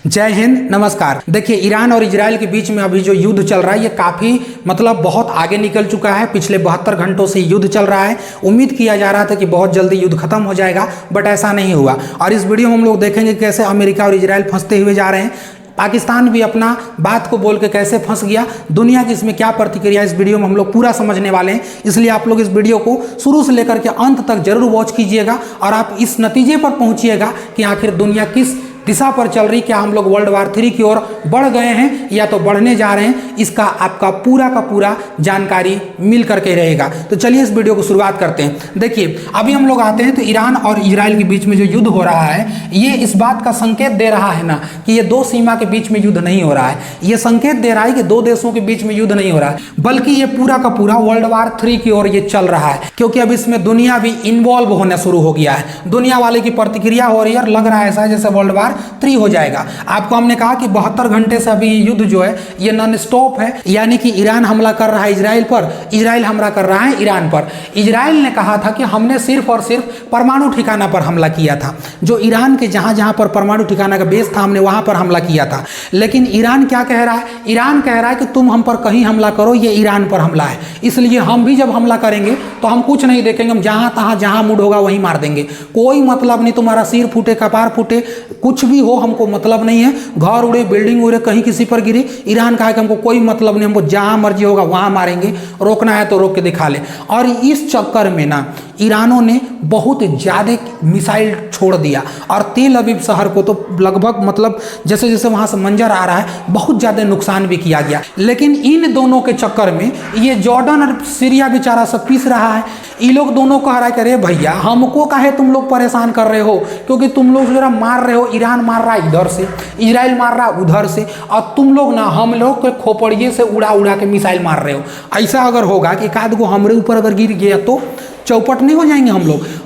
जय हिंद, नमस्कार। देखिए, ईरान और इजराइल के बीच में अभी जो युद्ध चल रहा है ये काफ़ी बहुत आगे निकल चुका है। पिछले 72 घंटों से युद्ध चल रहा है। उम्मीद किया जा रहा था कि बहुत जल्दी युद्ध खत्म हो जाएगा, बट ऐसा नहीं हुआ। और इस वीडियो में हम लोग देखेंगे कैसे अमेरिका और इजराइल फंसते हुए जा रहे हैं। पाकिस्तान भी अपना बात को बोल के कैसे फंस गया, दुनिया की इसमें क्या प्रतिक्रिया, इस वीडियो में हम लोग पूरा समझने वाले हैं। इसलिए आप लोग इस वीडियो को शुरू से लेकर के अंत तक जरूर वॉच कीजिएगा और आप इस नतीजे पर पहुंचिएगा कि आखिर दुनिया किस दिशा पर चल रही, क्या हम लोग वर्ल्ड वार 3 की ओर बढ़ गए हैं या तो बढ़ने जा रहे हैं। इसका आपका पूरा का पूरा जानकारी मिल करके रहेगा। तो चलिए इस वीडियो को शुरुआत करते हैं। देखिए, अभी हम लोग आते हैं तो ईरान और इजराइल के बीच में जो युद्ध हो रहा है ये इस बात का संकेत दे रहा है ना कि ये दो सीमा के बीच में युद्ध नहीं हो रहा है। ये संकेत दे रहा है कि दो देशों के बीच में युद्ध नहीं हो रहा है, बल्कि ये पूरा का पूरा वर्ल्ड वार 3 की ओर ये चल रहा है। क्योंकि अब इसमें दुनिया भी इन्वॉल्व होना शुरू हो गया है। दुनिया वाले की प्रतिक्रिया हो रही है, लग रहा है ऐसा जैसे वर्ल्ड वार 3 हो जाएगा। आपको हमने कहा कि 72 घंटे से अभी युद्ध जो है ये नॉन स्टॉप है, यानी कि ईरान हमला कर रहा है इजराइल पर, इजराइल हमला कर रहा है ईरान पर। इजराइल ने कहा था कि हमने सिर्फ और सिर्फ परमाणु ठिकाना पर हमला किया था। जो ईरान के जहां जहां पर परमाणु ठिकाना का बेस था हमने वहां पर हमला किया था। लेकिन ईरान क्या कह रहा है? ईरान कह रहा है कि तुम हम पर कहीं हमला करो, ये ईरान पर हमला है, इसलिए हम भी जब हमला करेंगे तो हम कुछ नहीं देखेंगे, हम जहां तहां जहां मूड होगा वहीं मार देंगे। कोई मतलब नहीं, तुम्हारा सिर फूटे, कपार फूटे, कुछ भी हो, हमको मतलब नहीं है। घर उड़े, बिल्डिंग उड़े, कहीं किसी पर गिरे, ईरान कहा कि हमको कोई मतलब नहीं, हमको जहां मर्जी होगा वहां मारेंगे, रोकना है तो रोक के दिखा ले। और इस चक्कर में ना ईरानों ने बहुत ज़्यादा मिसाइल छोड़ दिया और तेल अवीव शहर को तो लगभग जैसे जैसे वहाँ से मंजर आ रहा है बहुत ज़्यादा नुकसान भी किया गया। लेकिन इन दोनों के चक्कर में ये जॉर्डन और सीरिया बेचारा सब पीस रहा है। ये लोग दोनों कह रहा है कि अरे भैया हमको काहे तुम लोग परेशान कर रहे हो, क्योंकि तुम लोग जरा मार रहे हो, ईरान मार रहा है इधर से, इजराइल मार रहा है उधर से, और तुम लोग ना हम लोग के खोपड़िए से उड़ा उड़ा के मिसाइल मार रहे हो। ऐसा अगर होगा कि एक आध गो हमरे ऊपर अगर गिर गया तो चौपट नहीं हो जाएंगे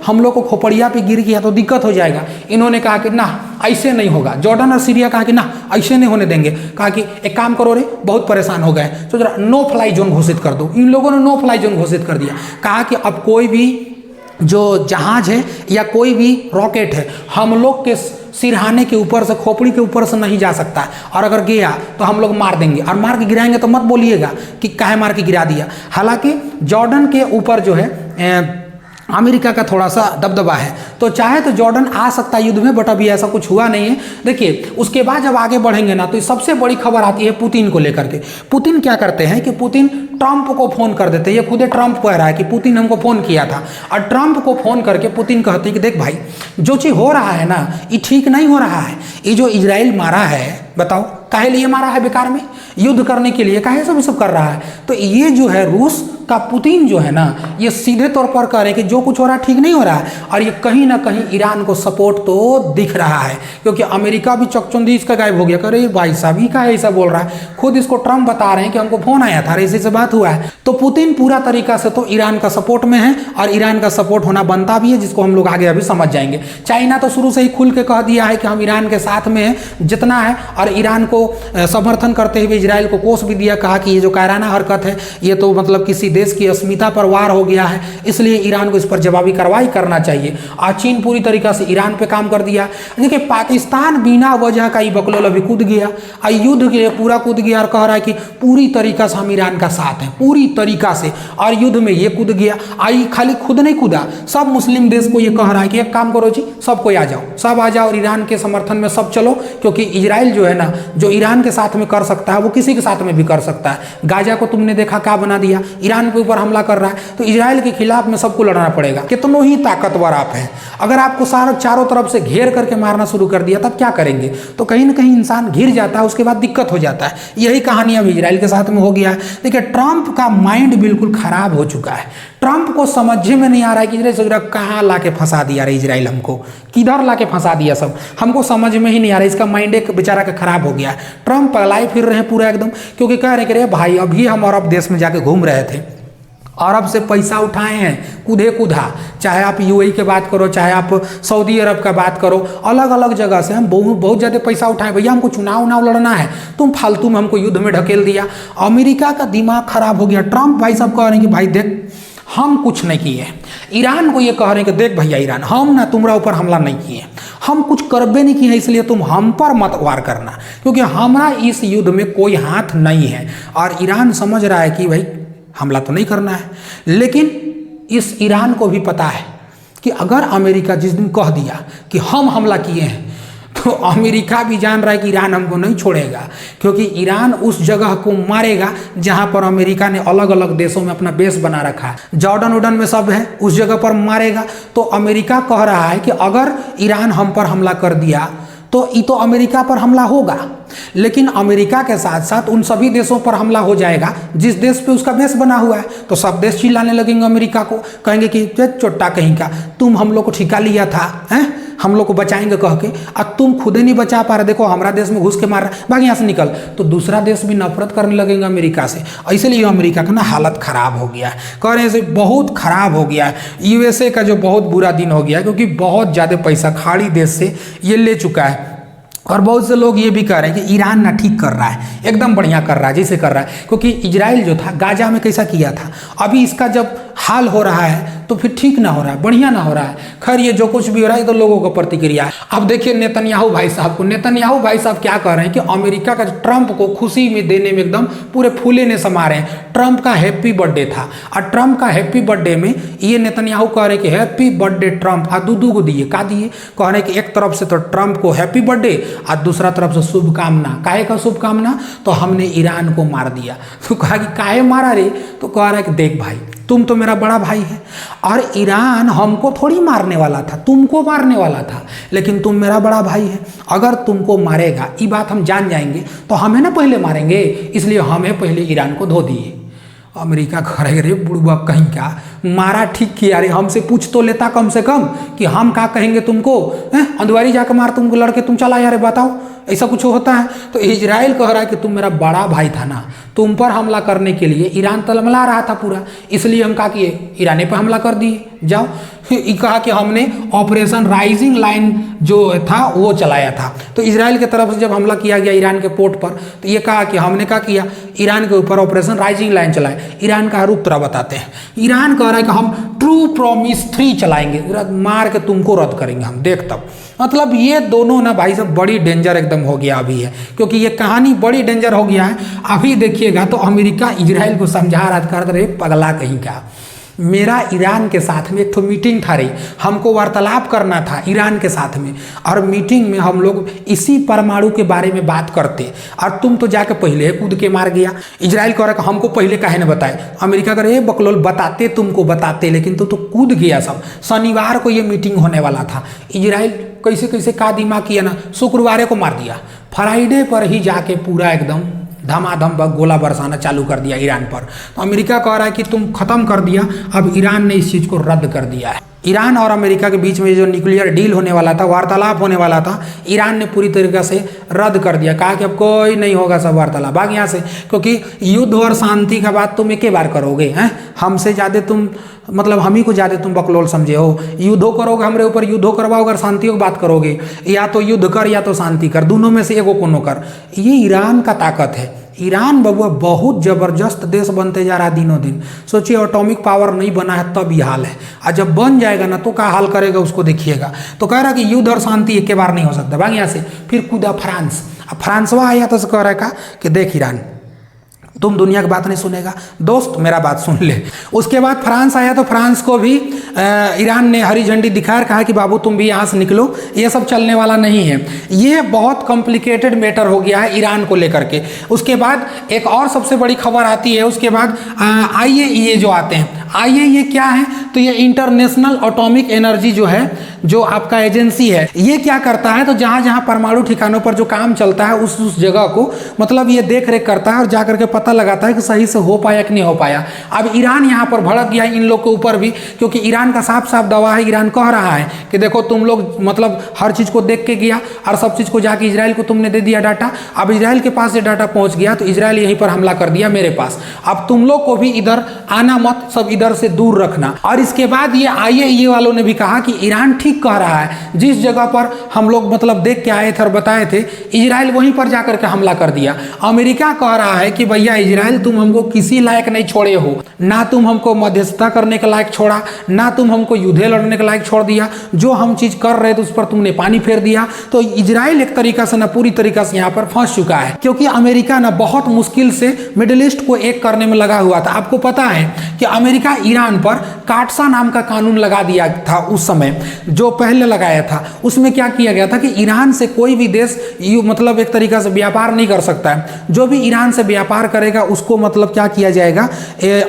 हम लोग को खोपड़िया पे गिर गया तो दिक्कत हो जाएगा। इन्होंने कहा कि ना ऐसे नहीं होगा। जॉर्डन और सीरिया कहा कि ना ऐसे नहीं होने देंगे। कहा कि एक काम करो रे, बहुत परेशान हो गए तो जरा नो फ्लाई जोन घोषित कर दो। इन लोगों ने नो फ्लाई जोन घोषित कर दिया। कहा कि अब कोई भी जो जहाज है या कोई भी रॉकेट है हम लोग के सिरहाने के ऊपर से, खोपड़ी के ऊपर से नहीं जा सकता है, और अगर गया तो हम लोग मार देंगे। और मार के गिराएंगे तो मत बोलिएगा कि काहे मार के गिरा दिया। हालांकि जॉर्डन के ऊपर जो है अमेरिका का थोड़ा सा दबदबा है, तो चाहे तो जॉर्डन आ सकता है युद्ध में, बट अभी ऐसा कुछ हुआ नहीं है। देखिए, उसके बाद जब आगे बढ़ेंगे ना तो सबसे बड़ी खबर आती है पुतिन को लेकर के। पुतिन क्या करते हैं कि पुतिन ट्रंप को फोन कर देते हैं। ये खुद ट्रंप कह रहा है कि पुतिन हमको फोन किया था, और ट्रंप को फोन करके पुतिन कहते हैं कि देख भाई, जो चीज़ हो रहा है ना ये ठीक नहीं हो रहा है। ये जो इजराइल मारा है, बताओ काहे लिए मारा है? बेकार में युद्ध करने के लिए काहे सब कर रहा है? तो ये जो है रूस का पुतिन जो है ना, ये सीधे तौर पर कह रहे हैं कि जो कुछ हो रहा है ठीक नहीं हो रहा है। और ये कहीं ना कहीं ईरान को सपोर्ट तो दिख रहा है, क्योंकि अमेरिका भी चकचंदी इसका गायब हो गया। करे भाई साहब ही का ऐसा बोल रहा है, खुद इसको ट्रंप बता रहे हैं कि हमको फोन आया था, ऐसे से बात हुआ है। तो पुतिन पूरा तरीका से तो ईरान का सपोर्ट में है, और ईरान का सपोर्ट होना बनता भी है, जिसको हम लोग आगे अभी समझ जाएंगे। चाइना तो शुरू से ही खुल के कह दिया है कि हम ईरान के साथ में हैं जितना है, और ईरान को समर्थन करते हुए इजराइल को कोस भी दिया। कहा कि ये जो कायराना हरकत है ये तो किसी देश की अस्मिता पर वार हो गया है, इसलिए ईरान को इस पर जवाबी कार्रवाई करना चाहिए। और चीन पूरी तरीका से ईरान पे काम कर दिया। देखिए, पाकिस्तान बिना वजह का ये बकलोल अभी कूद गया, युद्ध के लिए पूरा कूद गया, और कह रहा है कि पूरी तरीका से हम ईरान का साथ हैं, पूरी तरीका से। और युद्ध में ये कूद गया। आई खाली खुद नहीं कूदा, सब मुस्लिम देश को ये कह रहा है कि एक काम करो जी, सब कोई आ जाओ, सब आ जाओ और ईरान के समर्थन में सब चलो। क्योंकि इजराइल जो है ना, जो ईरान के साथ में कर सकता है वो किसी के साथ में भी कर सकता है। गाजा को तुमने देखा क्या बना दिया, ईरान के ऊपर हमला कर रहा है, तो इजराइल के खिलाफ में सबको लड़ना पड़ेगा। कितनों ही ताकतवर आप हैं, अगर आपको सारा चारों तरफ से घेर करके मारना शुरू कर दिया तब क्या करेंगे? तो कहीं ना कहीं इंसान घिर जाता है, उसके बाद दिक्कत हो जाता है। यही कहानी अब इजराइल के साथ में हो गया है। देखिए, ट्रंप का माइंड बिल्कुल खराब हो चुका है। ट्रंप को समझ में नहीं आ रहा है कि इजराइल कहाँ ला के फंसा दिया रे, इजराइल हमको किधर ला के फंसा दिया, सब हमको समझ में ही नहीं आ रहा है। इसका माइंड एक बेचारा का खराब हो गया है। ट्रंप पगलाए फिर रहे हैं पूरा एकदम, क्योंकि कह रहे कि रे भाई अभी हम अरब देश में जाके घूम रहे थे, अरब से पैसा उठाए हैं कूदे कूदा, चाहे आप यूएई के बात करो, चाहे आप सऊदी अरब का बात करो, अलग अलग जगह से हम बहुत ज़्यादा पैसा उठाए। भैया हमको चुनाव लड़ना है, तुम फालतू में हमको युद्ध में ढकेल दिया। अमेरिका का दिमाग खराब हो गया। ट्रंप भाई साहब कह रहे हैं कि भाई देख हम कुछ नहीं किए। ईरान को ये कह रहे हैं कि देख भैया ईरान, हम ना तुम्हारा ऊपर हमला नहीं किए, हम कुछ करबे नहीं किए हैं, इसलिए तुम हम पर मत वार करना, क्योंकि हमारा इस युद्ध में कोई हाथ नहीं है। और ईरान समझ रहा है कि भाई हमला तो नहीं करना है, लेकिन इस ईरान को भी पता है कि अगर अमेरिका जिस दिन कह दिया कि हम हमला किए हैं, तो अमेरिका भी जान रहा है कि ईरान हमको नहीं छोड़ेगा, क्योंकि ईरान उस जगह को मारेगा जहां पर अमेरिका ने अलग अलग देशों में अपना बेस बना रखा है। जॉर्डन उडन में सब है, उस जगह पर मारेगा। तो अमेरिका कह रहा है कि अगर ईरान हम पर हमला कर दिया तो ये तो अमेरिका पर हमला होगा, लेकिन अमेरिका के साथ साथ उन सभी देशों पर हमला हो जाएगा जिस देश पे उसका बेस बना हुआ है। तो सब देश चिल्लाने लगेंगे अमेरिका को, कहेंगे कि चोट्टा कहीं का, तुम हम लोग को ठिका लिया था, हैं हम लोग को बचाएंगे कह के, और तुम खुद ही नहीं बचा पा रहे, देखो हमारा देश में घुस के मार रहा है, भाग यहाँ से निकल। तो दूसरा देश भी नफरत करने लगेंगे अमेरिका से। इसलिए अमेरिका का ना हालत खराब हो गया है, कह रहे हैं बहुत खराब हो गया है। यूएसए का जो बहुत बुरा दिन हो गया है, क्योंकि बहुत ज़्यादा पैसा खाड़ी देश से ये ले चुका है। और बहुत से लोग ये भी कह रहे हैं कि ईरान ना ठीक कर रहा है, एकदम बढ़िया कर रहा है जैसे कर रहा है, क्योंकि इजराइल जो था गाजा में कैसा किया था, अभी इसका जब हाल हो रहा है तो फिर ठीक ना हो रहा है, बढ़िया ना हो रहा है। खैर ये जो कुछ भी हो रहा है तो लोगों को प्रतिक्रिया है। अब देखिए नेतन्याहू भाई साहब को, नेतन्याहू भाई साहब क्या कह रहे हैं कि अमेरिका का ट्रंप को खुशी में देने में एकदम पूरे फूले ने समा रहे हैं। ट्रंप का हैप्पी बर्थडे था, और ट्रंप का हैप्पी बर्थडे में ये नेतन्याहू कह रहे हैं कि हैप्पी बर्थडे ट्रंप, और दू को दिए, का दिए, कह रहे हैं कि एक तरफ से तो ट्रंप को हैप्पी बर्थडे और दूसरा तरफ से शुभकामना। काहे का शुभकामना? तो हमने ईरान को मार दिया। तो कहा कि काहे मारा रे? तो कह रहा है कि देख भाई तुम तो मेरा बड़ा भाई है, और ईरान हमको थोड़ी मारने वाला था, तुमको मारने वाला था, लेकिन तुम मेरा बड़ा भाई है, अगर तुमको मारेगा ये बात हम जान जाएंगे तो हमें ना पहले मारेंगे, इसलिए हमें पहले ईरान को धो दिए। अमेरिका कहे रे बुढ़वा कहीं का, मारा ठीक किया रे, हमसे पूछ तो लेता कम से कम कि हम क्या कहेंगे तुमको, अंधवारी जाकर मार तुमको लड़के तुम चला यार, बताओ ऐसा कुछ होता है? तो इजराइल कह रहा है कि तुम मेरा बड़ा भाई था ना, तुम पर हमला करने के लिए ईरान तलमला रहा था पूरा, इसलिए हम क्या किए, ईरान पर हमला कर दिए। जाओ ये कहा कि हमने ऑपरेशन राइजिंग लाइन जो था वो चलाया था। तो इजराइल की तरफ से जब हमला किया गया ईरान के पोर्ट पर, तो ये कहा कि हमने क्या किया, ईरान के ऊपर ऑपरेशन राइजिंग लाइन चलाए। ईरान का रूप तरह बताते हैं, ईरान कह रहा है कि हम ट्रू प्रॉमिस 3 चलाएंगे, मार के तुमको रद्द करेंगे हम, देख तब। मतलब ये दोनों ना भाई साहब बड़ी डेंजर एकदम हो गया अभी है, क्योंकि ये कहानी बड़ी डेंजर हो गया है। अभी देखिएगा तो अमेरिका इजराइल को समझा रहा था, रहे पगला कहीं का, मेरा ईरान के साथ में एक तो मीटिंग था रही, हमको वार्तालाप करना था ईरान के साथ में, और मीटिंग में हम लोग इसी परमाणु के बारे में बात करते, और तुम तो जाके पहले कूद के मार गया। इजराइल कह रहा कि हमको पहले काहे न बताए, अमेरिका कह रहे बकलोल बताते तुमको बताते, लेकिन तो कूद गया सब। शनिवार को ये मीटिंग होने वाला था, इजराइल कैसे कैसे का दिमाग किया ना, शुक्रवार को मार दिया, फ्राइडे पर ही जाके पूरा एकदम धमाधम गोला बरसाना चालू कर दिया ईरान पर। तो अमेरिका कह रहा है कि तुम खत्म कर दिया, अब ईरान ने इस चीज़ को रद्द कर दिया है। ईरान और अमेरिका के बीच में जो न्यूक्लियर डील होने वाला था, वार्तालाप होने वाला था, ईरान ने पूरी तरीके से रद्द कर दिया, कहा कि अब कोई नहीं होगा सब वार्तालाप, भाग यहाँ से, क्योंकि युद्ध और शांति का बात तुम एक ही बार करोगे, हैं हमसे ज़्यादा तुम, मतलब हम ही को ज़्यादा तुम बकलोल समझे हो। युद्धो करोगे हमारे ऊपर, युद्धो करवाओगे, अगर शांतियों की बात करोगे, या तो युद्ध कर या तो शांति कर, दोनों में से एगो कोनो कर। ये ईरान का ताकत है। ईरान बबुआ बहुत ज़बरदस्त देश बनते जा रहा है दिनों दिन। सोचिए एटॉमिक पावर नहीं बना है तब ये हाल है, और जब बन जाएगा ना तो क्या हाल करेगा उसको देखिएगा। तो कह रहा है कि युद्ध और शांति एक बार नहीं हो सकता, भाग यहाँ से। फिर कूदा फ्रांस, अब फ्रांसवा आया तो कह रहा है कि देख ईरान तुम दुनिया की बात नहीं सुनेगा, दोस्त मेरा बात सुन ले। उसके बाद फ्रांस आया तो फ्रांस को भी ईरान ने हरी झंडी दिखाकर कहा कि बाबू तुम भी यहाँ से निकलो, ये सब चलने वाला नहीं है। ये बहुत कॉम्प्लिकेटेड मैटर हो गया है ईरान को लेकर के। उसके बाद एक और सबसे बड़ी खबर आती है, उसके बाद IAEA जो आते हैं। IAEA क्या है? तो ये इंटरनेशनल एटॉमिक एनर्जी जो है, जो आपका एजेंसी है, ये क्या करता है, तो जहाँ जहाँ परमाणु ठिकानों पर जो काम चलता है उस जगह को मतलब ये देख रेख करता है और जा करके पता लगाता है कि सही से हो पाया कि नहीं हो पाया। अब ईरान यहाँ पर भड़क गया इन लोग के ऊपर भी, क्योंकि ईरान का साफ साफ दावा है, ईरान कह रहा है कि देखो तुम लोग मतलब हर चीज़ को देख के गया और सब चीज़ को जाके इजराइल को तुमने दे दिया डाटा। अब इजराइल के पास ये डाटा पहुँच गया तो इजराइल यहीं पर हमला कर दिया मेरे पास। अब तुम लोग को भी इधर आना मत, सब इधर से दूर रखना। और इसके बाद ये IAEA वालों ने भी कहा कि ईरान ठीक ठीक कह रहा है। जिस जगह पर हम लोग मतलब देख के आए थे और बताए थे, इजराइल वहीं पर जाकर के हमला कर दिया। अमेरिका कह रहा है कि भैया इजराइल तुम हमको किसी लायक नहीं छोड़े हो, ना तुम हमको मध्यस्थता करने के लायक छोड़ा, ना तुम हमको युद्ध लड़ने के लायक छोड़ दिया, जो हम चीज कर रहे थे उस पर तुमने पानी फेर दिया। तो इजराइल एक तरीका से ना पूरी तरीका से यहाँ पर फंस चुका है, क्योंकि अमेरिका ना बहुत मुश्किल से मिडिल ईस्ट को एक करने में लगा हुआ था। आपको पता है कि अमेरिका ईरान पर काटसा नाम का कानून लगा दिया था उस समय, जो पहले लगाया था। उसमें क्या किया गया था कि ईरान से कोई भी देश मतलब एक तरीका से व्यापार नहीं कर सकता है। जो भी ईरान से व्यापार करेगा उसको मतलब क्या किया जाएगा,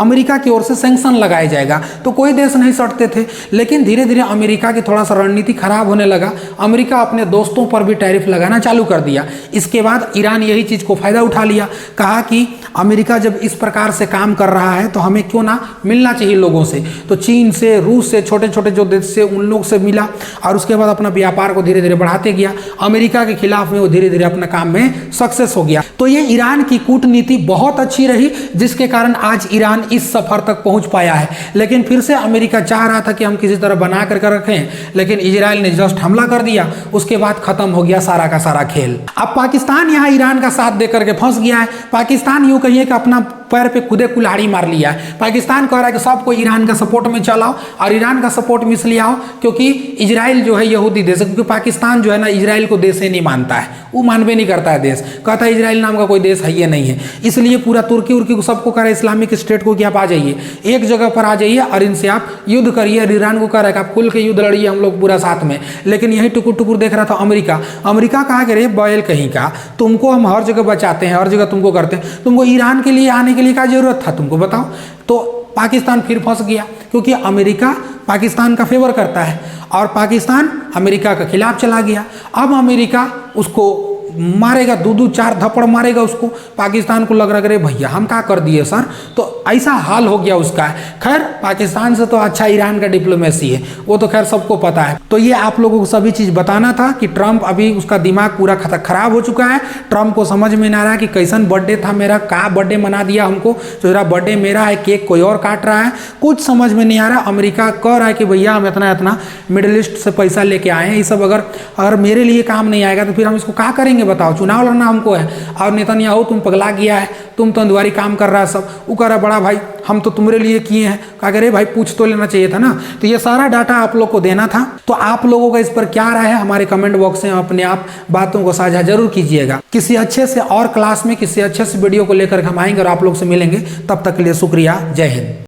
अमेरिका की ओर से सैंक्शन लगाया जाएगा। तो कोई देश नहीं सटते थे, लेकिन धीरे धीरे अमेरिका की थोड़ा सा रणनीति खराब होने लगा। अमेरिका अपने दोस्तों पर भी टैरिफ लगाना चालू कर दिया। इसके बाद ईरान यही चीज को फायदा उठा लिया, कहा कि अमेरिका जब इस प्रकार से काम कर रहा है तो हमें क्यों ना मिलना चाहिए लोगों से। तो चीन से, रूस से, छोटे छोटे जो देश से, उन लोग से मिला और उसके बाद अपना व्यापार को धीरे धीरे बढ़ाते गया। अमेरिका के खिलाफ में वो धीरे धीरे अपना काम में सक्सेस हो गया। तो ये ईरान की कूटनीति बहुत अच्छी रही, जिसके कारण आज ईरान इस सफर तक पहुंच पाया है। लेकिन फिर से अमेरिका चाह रहा था कि हम किसी तरह बना करके रखें, लेकिन इजराइल ने जस्ट हमला कर दिया। उसके बाद खत्म हो गया सारा का सारा खेल। अब पाकिस्तान यहाँ ईरान का साथ देकर के फंस गया है। पाकिस्तान यूं कहिए कि अपना पैर पे खुदे कुल्हाड़ी मार लिया है। पाकिस्तान कह रहा है कि सबको ईरान का सपोर्ट में चलाओ और ईरान का सपोर्ट में इसलिए आओ क्योंकि इजराइल जो है यहूदी देश है। क्योंकि पाकिस्तान जो है ना इजराइल को देश ही नहीं मानता है, वो मानवे नहीं करता है देश, कहता है इजराइल नाम का कोई देश है ये नहीं है। इसलिए पूरा तुर्की उर्की को सबको कह रहा है, इस्लामिक स्टेट को कि आप आ जाइए, एक जगह पर आ जाइए और इनसे आप युद्ध करिए। और ईरान को कह रहा है कि आप खुल के युद्ध लड़िए, हम लोग पूरा साथ में। लेकिन यही टुकुर टुकुर देख रहा था अमेरिका। अमेरिका कहा कि रे बैल कहीं का, तुमको हम हर जगह बचाते हैं, हर जगह तुमको करते हैं, तुमको ईरान के लिए आने के लिए क्या जरूरत था तुमको बताओ। तो पाकिस्तान फिर फंस गया, क्योंकि अमेरिका पाकिस्तान का फेवर करता है और पाकिस्तान अमेरिका के खिलाफ चला गया। अब अमेरिका उसको मारेगा, दो चार धपड़ मारेगा उसको। पाकिस्तान को लग रहा है भैया हम क्या कर दिए सर, तो ऐसा हाल हो गया उसका। खैर पाकिस्तान से तो अच्छा ईरान का डिप्लोमेसी है, वो तो खैर सबको पता है। तो ये आप लोगों को सभी चीज़ बताना था कि ट्रंप अभी उसका दिमाग पूरा खराब हो चुका है। ट्रंप को समझ में नहीं आ रहा है कि कैसन बर्थडे था मेरा, का बर्थडे मना दिया हमको, तो मेरा बर्थडे मेरा है, केक कोई और काट रहा है, कुछ समझ में नहीं आ रहा। अमेरिका कह रहा है कि भैया हम इतना इतना मिडिल ईस्ट से पैसा लेके आए हैं, ये सब अगर मेरे लिए काम नहीं आएगा तो फिर हम इसको क्या करेंगे बताओ। चुनाव लड़ना हमको है और नेतन्याहू तुम पगला गया है, तुम तो अंधवारी काम कर रहा है सब। वो कह रहा बड़ा भाई हम तो तुम्हारे लिए किए हैं, कहा करे भाई पूछ तो लेना चाहिए था ना। तो ये सारा डाटा आप लोग को देना था। तो आप लोगों का इस पर क्या राय है हमारे कमेंट बॉक्स में अपने आप बातों को साझा जरूर कीजिएगा। किसी अच्छे से और क्लास में किसी अच्छे से वीडियो को लेकर हम आएंगे और आप लोग से मिलेंगे। तब तक के लिए शुक्रिया, जय हिंद।